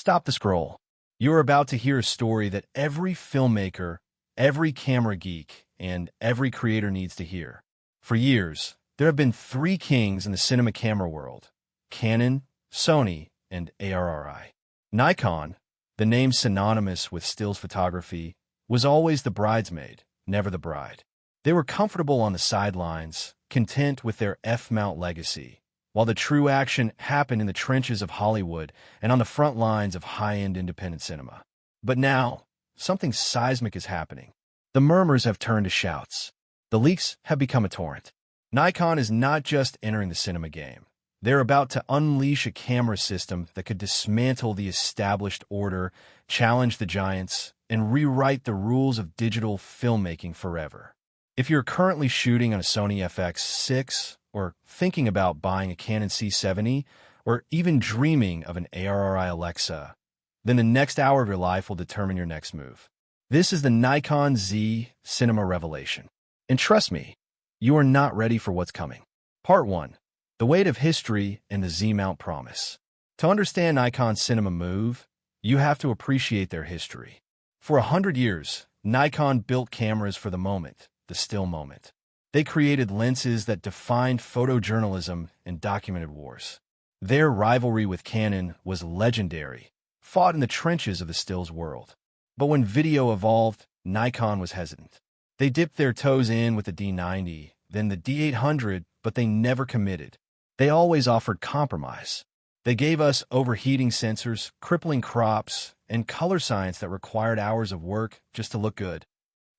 Stop the scroll. You're about to hear a story that every filmmaker, every camera geek, and every creator needs to hear. For years, there have been three kings in the cinema camera world: Canon, Sony, and ARRI. Nikon, the name synonymous with stills photography, was always the bridesmaid, never the bride. They were comfortable on the sidelines, content with their F-mount legacy, while the true action happened in the trenches of Hollywood and on the front lines of high-end independent cinema. But now, something seismic is happening. The murmurs have turned to shouts. The leaks have become a torrent. Nikon is not just entering the cinema game. They're about to unleash a camera system that could dismantle the established order, challenge the giants, and rewrite the rules of digital filmmaking forever. If you're currently shooting on a Sony FX6, or thinking about buying a Canon C7V, or even dreaming of an ARRI Alexa, then the next hour of your life will determine your next move. This is the Nikon Z Cinema Revelation. And trust me, you are not ready for what's coming. Part 1. The Weight of History and the Z-Mount Promise. To understand Nikon's cinema move, you have to appreciate their history. For 100 years, Nikon built cameras for the moment, the still moment. They created lenses that defined photojournalism and documented wars. Their rivalry with Canon was legendary, fought in the trenches of the stills world. But when video evolved, Nikon was hesitant. They dipped their toes in with the D90, then the D800, but they never committed. They always offered compromise. They gave us overheating sensors, crippling crops, and color science that required hours of work just to look good.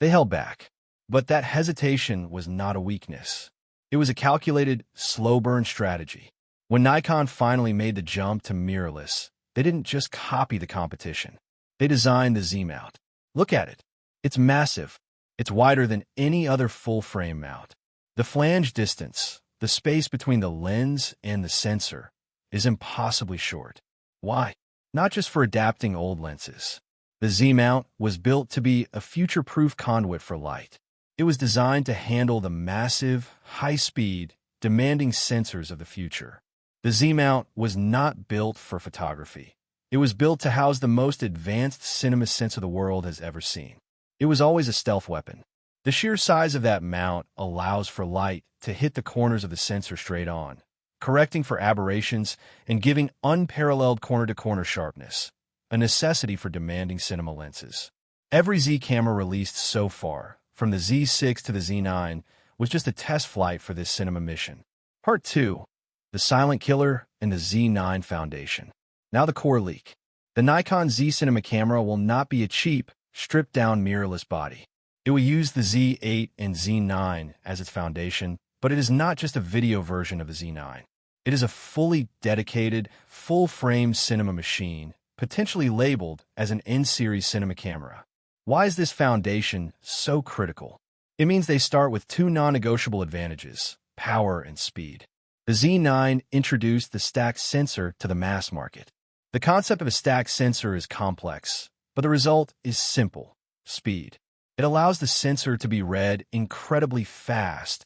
They held back. But that hesitation was not a weakness. It was a calculated, slow-burn strategy. When Nikon finally made the jump to mirrorless, they didn't just copy the competition. They designed the Z-mount. Look at it. It's massive. It's wider than any other full-frame mount. The flange distance, the space between the lens and the sensor, is impossibly short. Why? Not just for adapting old lenses. The Z-mount was built to be a future-proof conduit for light. It was designed to handle the massive, high-speed, demanding sensors of the future. The Z-mount was not built for photography. It was built to house the most advanced cinema sensor the world has ever seen. It was always a stealth weapon. The sheer size of that mount allows for light to hit the corners of the sensor straight on, correcting for aberrations and giving unparalleled corner-to-corner sharpness, a necessity for demanding cinema lenses. Every Z camera released so far, from the Z6 to the Z9, was just a test flight for this cinema mission. Part 2. The Silent Killer and the Z9 Foundation. Now the core leak. The Nikon Z cinema camera will not be a cheap, stripped-down mirrorless body. It will use the Z8 and Z9 as its foundation, but it is not just a video version of the Z9. It is a fully dedicated, full-frame cinema machine, potentially labeled as an N-series cinema camera. Why is this foundation so critical? It means they start with two non-negotiable advantages: power and speed. The Z9 introduced the stacked sensor to the mass market. The concept of a stacked sensor is complex, but the result is simple: speed. It allows the sensor to be read incredibly fast,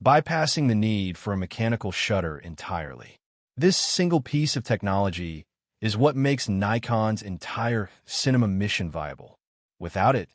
bypassing the need for a mechanical shutter entirely. This single piece of technology is what makes Nikon's entire cinema mission viable. Without it,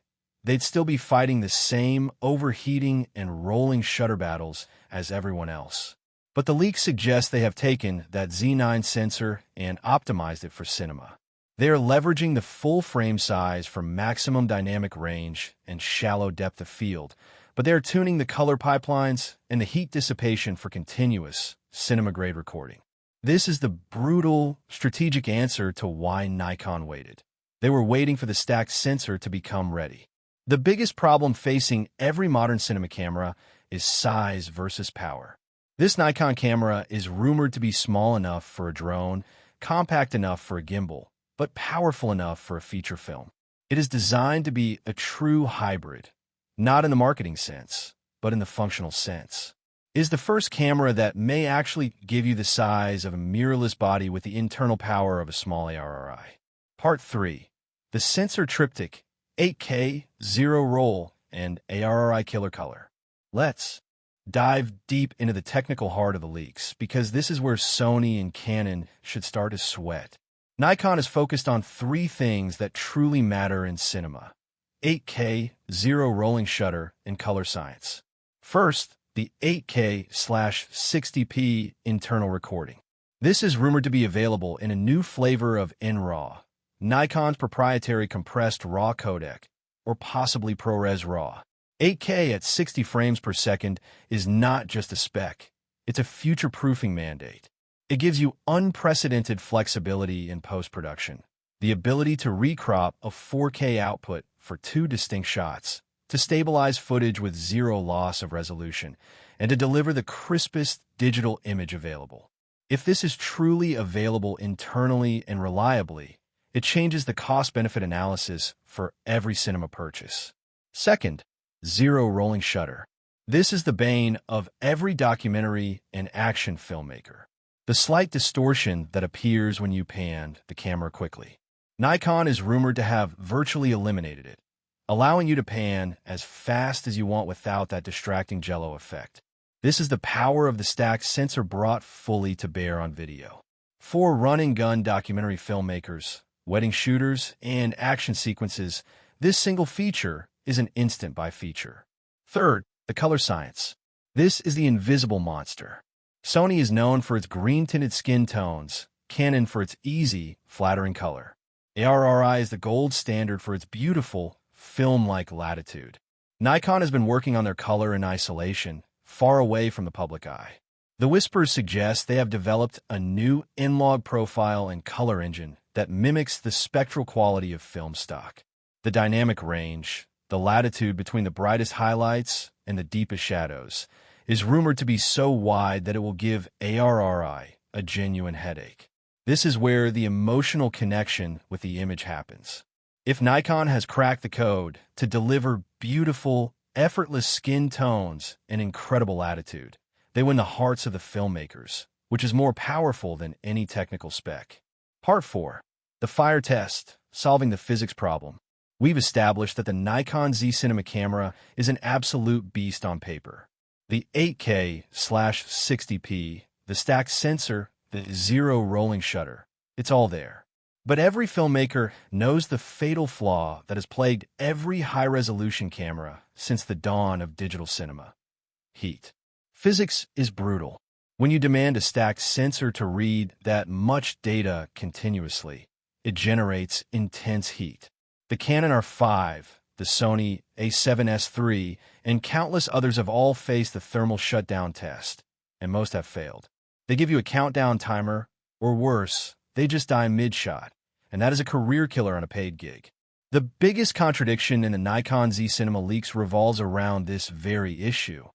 they'd still be fighting the same overheating and rolling shutter battles as everyone else. But the leaks suggest they have taken that Z9 sensor and optimized it for cinema. They are leveraging the full frame size for maximum dynamic range and shallow depth of field, but they are tuning the color pipelines and the heat dissipation for continuous cinema-grade recording. This is the brutal, strategic answer to why Nikon waited. They were waiting for the stacked sensor to become ready. The biggest problem facing every modern cinema camera is size versus power. This Nikon camera is rumored to be small enough for a drone, compact enough for a gimbal, but powerful enough for a feature film. It is designed to be a true hybrid, not in the marketing sense, but in the functional sense. It is the first camera that may actually give you the size of a mirrorless body with the internal power of a small ARRI. Part 3. The Sensor Triptych, 8K, Zero Roll, and ARRI Killer Color. Let's dive deep into the technical heart of the leaks, because this is where Sony and Canon should start to sweat. Nikon is focused on three things that truly matter in cinema: 8K, zero rolling shutter, and color science. First, the 8K/60p internal recording. This is rumored to be available in a new flavor of NRAW, Nikon's proprietary compressed RAW codec, or possibly ProRes RAW. 8K at 60 frames per second is not just a spec, it's a future-proofing mandate. It gives you unprecedented flexibility in post-production, the ability to recrop a 4K output for two distinct shots, to stabilize footage with zero loss of resolution, and to deliver the crispest digital image available. If this is truly available internally and reliably, it changes the cost-benefit analysis for every cinema purchase. Second, zero rolling shutter. This is the bane of every documentary and action filmmaker. The slight distortion that appears when you pan the camera quickly. Nikon is rumored to have virtually eliminated it, allowing you to pan as fast as you want without that distracting jello effect. This is the power of the stacked sensor brought fully to bear on video. For run-and-gun documentary filmmakers, wedding shooters, and action sequences, this single feature is an instant buy feature. Third, the color science. This is the invisible monster. Sony is known for its green-tinted skin tones, Canon for its easy, flattering color. ARRI is the gold standard for its beautiful, film-like latitude. Nikon has been working on their color in isolation, far away from the public eye. The whispers suggest they have developed a new in-log profile and color engine that mimics the spectral quality of film stock. The dynamic range, the latitude between the brightest highlights and the deepest shadows, is rumored to be so wide that it will give ARRI a genuine headache. This is where the emotional connection with the image happens. If Nikon has cracked the code to deliver beautiful, effortless skin tones and incredible latitude, they win the hearts of the filmmakers, which is more powerful than any technical spec. Part 4. The fire test, solving the physics problem. We've established that the Nikon Z Cinema camera is an absolute beast on paper. The 8K/60p, the stacked sensor, the zero rolling shutter, it's all there. But every filmmaker knows the fatal flaw that has plagued every high-resolution camera since the dawn of digital cinema: heat. Physics is brutal. When you demand a stacked sensor to read that much data continuously, it generates intense heat. The Canon R5, the Sony A7V, and countless others have all faced the thermal shutdown test, and most have failed. They give you a countdown timer, or worse, they just die mid-shot, and that is a career killer on a paid gig. The biggest contradiction in the Nikon Z Cinema leaks revolves around this very issue.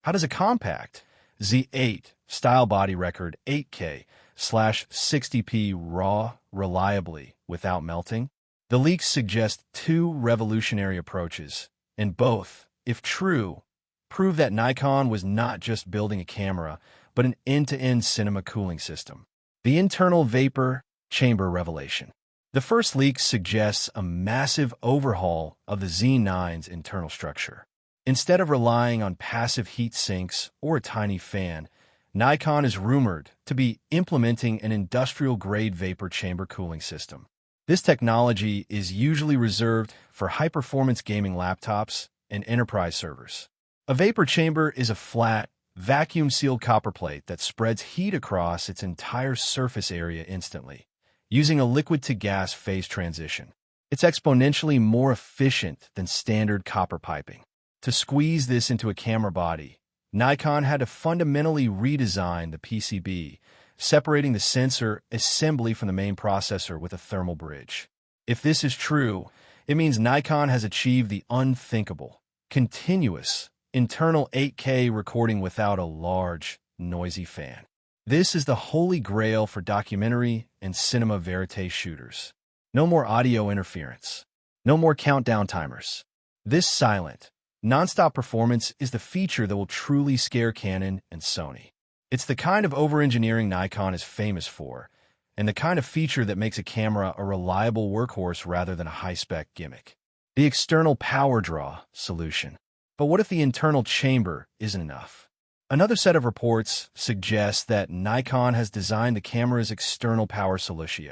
How does a compact Z8 style body record 8K/60p RAW reliably without melting? The leaks suggest two revolutionary approaches, and both, if true, prove that Nikon was not just building a camera, but an end-to-end cinema cooling system. The internal vapor chamber revelation. The first leak suggests a massive overhaul of the Z9's internal structure. Instead of relying on passive heat sinks or a tiny fan, Nikon is rumored to be implementing an industrial-grade vapor chamber cooling system. This technology is usually reserved for high-performance gaming laptops and enterprise servers. A vapor chamber is a flat, vacuum-sealed copper plate that spreads heat across its entire surface area instantly, using a liquid-to-gas phase transition. It's exponentially more efficient than standard copper piping. To squeeze this into a camera body, Nikon had to fundamentally redesign the PCB, separating the sensor assembly from the main processor with a thermal bridge. If this is true, it means Nikon has achieved the unthinkable: continuous, internal 8K recording without a large, noisy fan. This is the holy grail for documentary and cinema verite shooters. No more audio interference. No more countdown timers. This silent, non-stop performance is the feature that will truly scare Canon and Sony. It's the kind of over-engineering Nikon is famous for, and the kind of feature that makes a camera a reliable workhorse rather than a high-spec gimmick. The external power draw solution. But what if the internal chamber isn't enough? Another set of reports suggests that Nikon has designed the camera's external power solution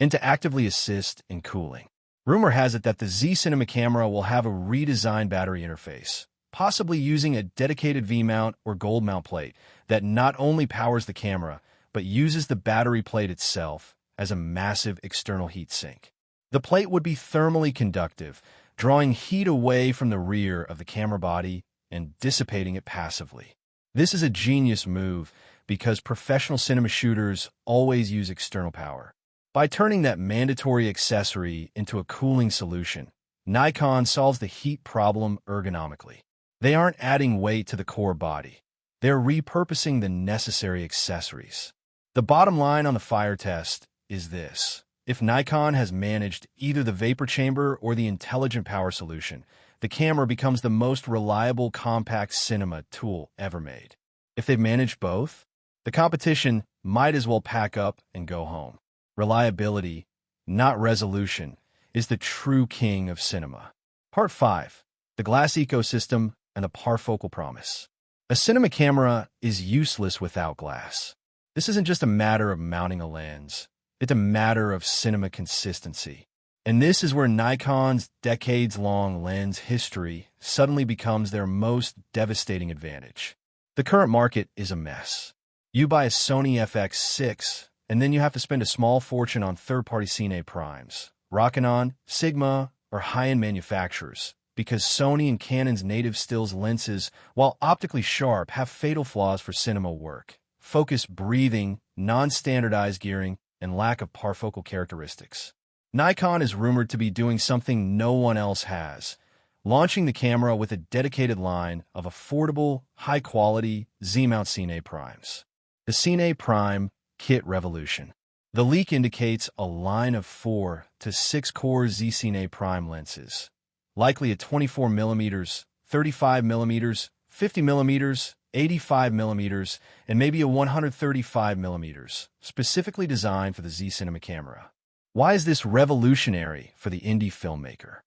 and to actively assist in cooling. Rumor has it that the Z Cinema camera will have a redesigned battery interface, possibly using a dedicated V-mount or gold mount plate that not only powers the camera, but uses the battery plate itself as a massive external heat sink. The plate would be thermally conductive, drawing heat away from the rear of the camera body and dissipating it passively. This is a genius move because professional cinema shooters always use external power. By turning that mandatory accessory into a cooling solution, Nikon solves the heat problem ergonomically. They aren't adding weight to the core body. They're repurposing the necessary accessories. The bottom line on the fire test is this. If Nikon has managed either the vapor chamber or the intelligent power solution, the camera becomes the most reliable compact cinema tool ever made. If they've managed both, the competition might as well pack up and go home. Reliability, not resolution, is the true king of cinema. Part 5. The glass ecosystem and the parfocal promise. A cinema camera is useless without glass. This isn't just a matter of mounting a lens. It's a matter of cinema consistency. And this is where Nikon's decades-long lens history suddenly becomes their most devastating advantage. The current market is a mess. You buy a Sony FX6, and then you have to spend a small fortune on third-party Cine primes, Canon, Sigma, or high-end manufacturers, because Sony and Canon's native stills lenses, while optically sharp, have fatal flaws for cinema work: focus breathing, non-standardized gearing, and lack of parfocal characteristics. Nikon is rumored to be doing something no one else has, launching the camera with a dedicated line of affordable, high-quality Z-mount Cine primes. The Cine Prime Kit Revolution. The leak indicates a line of 4 to 6 core Z-Cine Prime lenses, likely at 24mm, 35mm, 50mm, 85mm, and maybe a 135mm, specifically designed for the Z Cinema camera. Why is this revolutionary for the indie filmmaker?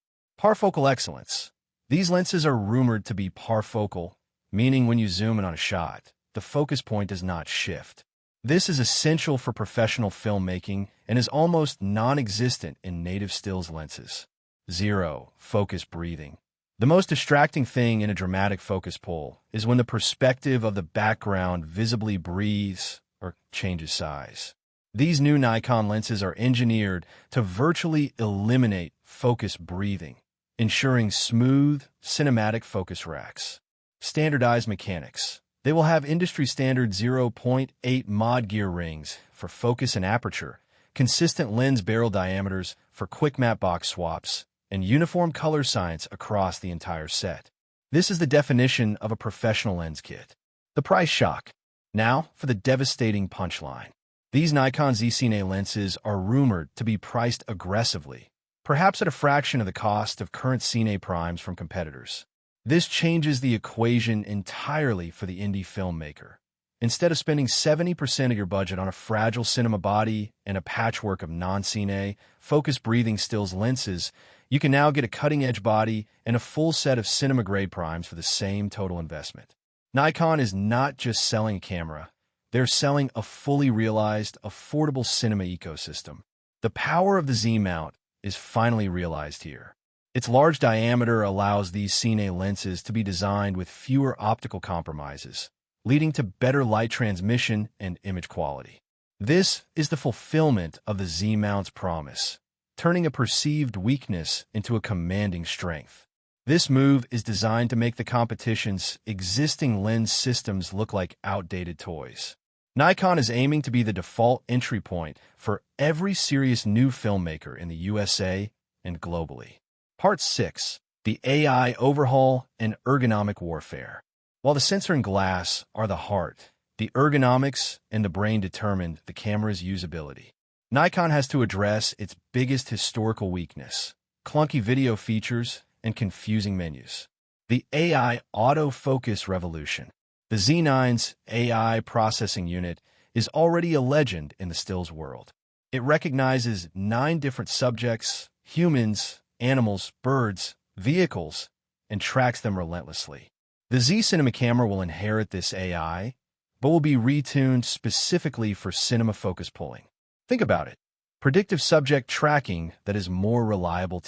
Parfocal excellence. These lenses are rumored to be parfocal, meaning when you zoom in on a shot, the focus point does not shift. This is essential for professional filmmaking and is almost non-existent in native stills lenses. 0. Focus breathing. The most distracting thing in a dramatic focus pull is when the perspective of the background visibly breathes or changes size. These new Nikon lenses are engineered to virtually eliminate focus breathing, ensuring smooth, cinematic focus racks. Standardized mechanics. They will have industry-standard 0.8 mod gear rings for focus and aperture, consistent lens barrel diameters for quick matte box swaps, and uniform color science across the entire set. This is the definition of a professional lens kit. The price shock. Now for the devastating punchline. These Nikon Z-Cine lenses are rumored to be priced aggressively, perhaps at a fraction of the cost of current Cine primes from competitors. This changes the equation entirely for the indie filmmaker. Instead of spending 70% of your budget on a fragile cinema body and a patchwork of non-Cine, focus-breathing stills lenses, you can now get a cutting-edge body and a full set of cinema-grade primes for the same total investment. Nikon is not just selling a camera. They're selling a fully realized, affordable cinema ecosystem. The power of the Z-mount is finally realized here. Its large diameter allows these Cine lenses to be designed with fewer optical compromises, leading to better light transmission and image quality. This is the fulfillment of the Z-mount's promise, turning a perceived weakness into a commanding strength. This move is designed to make the competition's existing lens systems look like outdated toys. Nikon is aiming to be the default entry point for every serious new filmmaker in the USA and globally. Part 6. The AI Overhaul and Ergonomic Warfare. While the sensor and glass are the heart, the ergonomics and the brain determined the camera's usability. Nikon has to address its biggest historical weakness: clunky video features and confusing menus. The AI autofocus revolution. The Z9's AI processing unit is already a legend in the stills world. It recognizes 9 different subjects, humans, animals, birds, vehicles, and tracks them relentlessly. The Z Cinema camera will inherit this AI, but will be retuned specifically for cinema focus pulling. Think about it. predictive subject tracking that is more reliable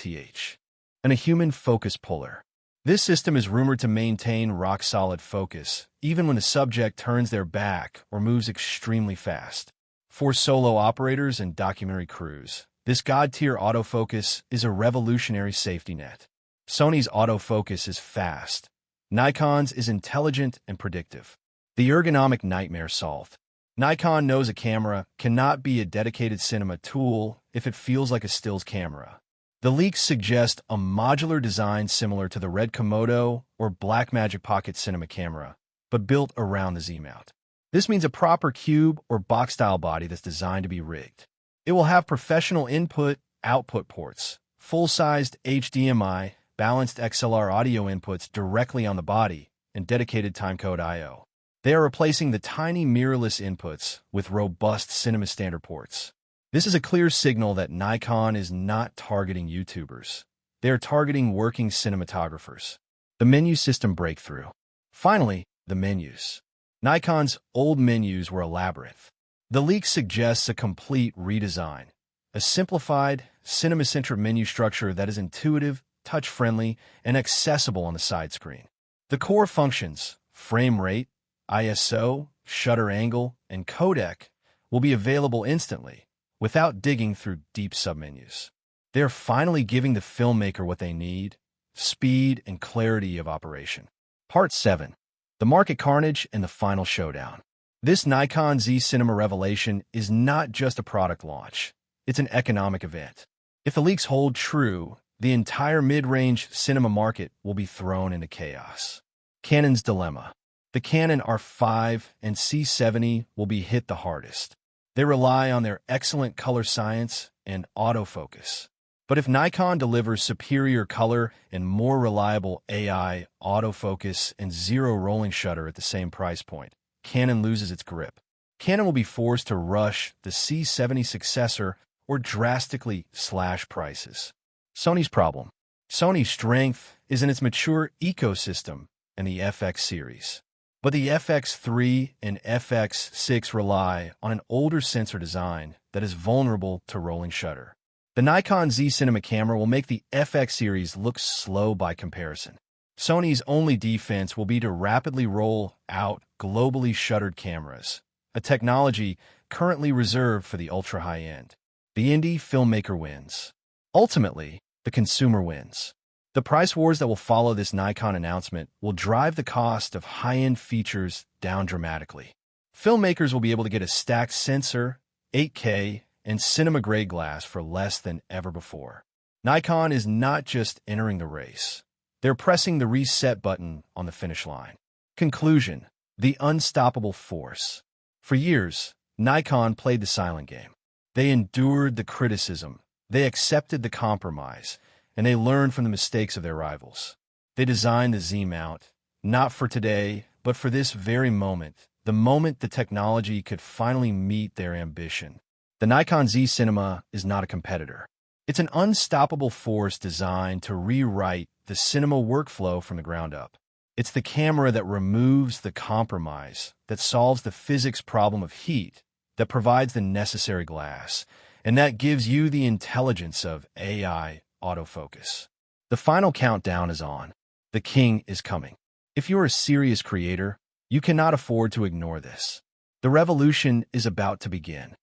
and a human focus puller. This system is rumored to maintain rock-solid focus, even when the subject turns their back or moves extremely fast. For solo operators and documentary crews, this god-tier autofocus is a revolutionary safety net. Sony's autofocus is fast. Nikon's is intelligent and predictive. The ergonomic nightmare solved. Nikon knows a camera cannot be a dedicated cinema tool if it feels like a stills camera. The leaks suggest a modular design similar to the red Komodo or Blackmagic Pocket cinema camera, but built around the Z-mount. This means a proper cube or box-style body that's designed to be rigged. It will have professional input-output ports, full-sized HDMI, balanced XLR audio inputs directly on the body, and dedicated timecode I/O. They are replacing the tiny mirrorless inputs with robust cinema standard ports. This is a clear signal that Nikon is not targeting YouTubers. They are targeting working cinematographers. The menu system breakthrough. Finally, the menus. Nikon's old menus were a labyrinth. The leak suggests a complete redesign, a simplified, cinema-centric menu structure that is intuitive, touch-friendly, and accessible on the side screen. The core functions, frame rate, ISO, shutter angle, and codec, will be available instantly, without digging through deep submenus. They are finally giving the filmmaker what they need: speed and clarity of operation. Part 7. The Market Carnage and the Final Showdown. This Nikon Z Cinema revelation is not just a product launch, it's an economic event. If the leaks hold true, the entire mid-range cinema market will be thrown into chaos. Canon's dilemma. The Canon R5 and C70 will be hit the hardest. They rely on their excellent color science and autofocus. But if Nikon delivers superior color and more reliable AI, autofocus, and zero rolling shutter at the same price point, Canon loses its grip. Canon will be forced to rush the C70 successor or drastically slash prices. Sony's problem. Sony's strength is in its mature ecosystem and the FX series. But the FX3 and FX6 rely on an older sensor design that is vulnerable to rolling shutter. The Nikon Z Cinema camera will make the FX series look slow by comparison. Sony's only defense will be to rapidly roll out globally shuttered cameras, a technology currently reserved for the ultra-high end. The indie filmmaker wins. Ultimately, the consumer wins. The price wars that will follow this Nikon announcement will drive the cost of high-end features down dramatically. Filmmakers will be able to get a stacked sensor, 8K, and cinema-grade glass for less than ever before. Nikon is not just entering the race. They're pressing the reset button on the finish line. Conclusion: the unstoppable force. For years, Nikon played the silent game. They endured the criticism, they accepted the compromise, and they learned from the mistakes of their rivals. They designed the Z-mount, not for today, but for this very moment, the moment the technology could finally meet their ambition. The Nikon Z Cinema is not a competitor. It's an unstoppable force designed to rewrite the cinema workflow from the ground up. It's the camera that removes the compromise, that solves the physics problem of heat, that provides the necessary glass, and that gives you the intelligence of AI autofocus. The final countdown is on. The king is coming. If you're a serious creator, you cannot afford to ignore this. The revolution is about to begin.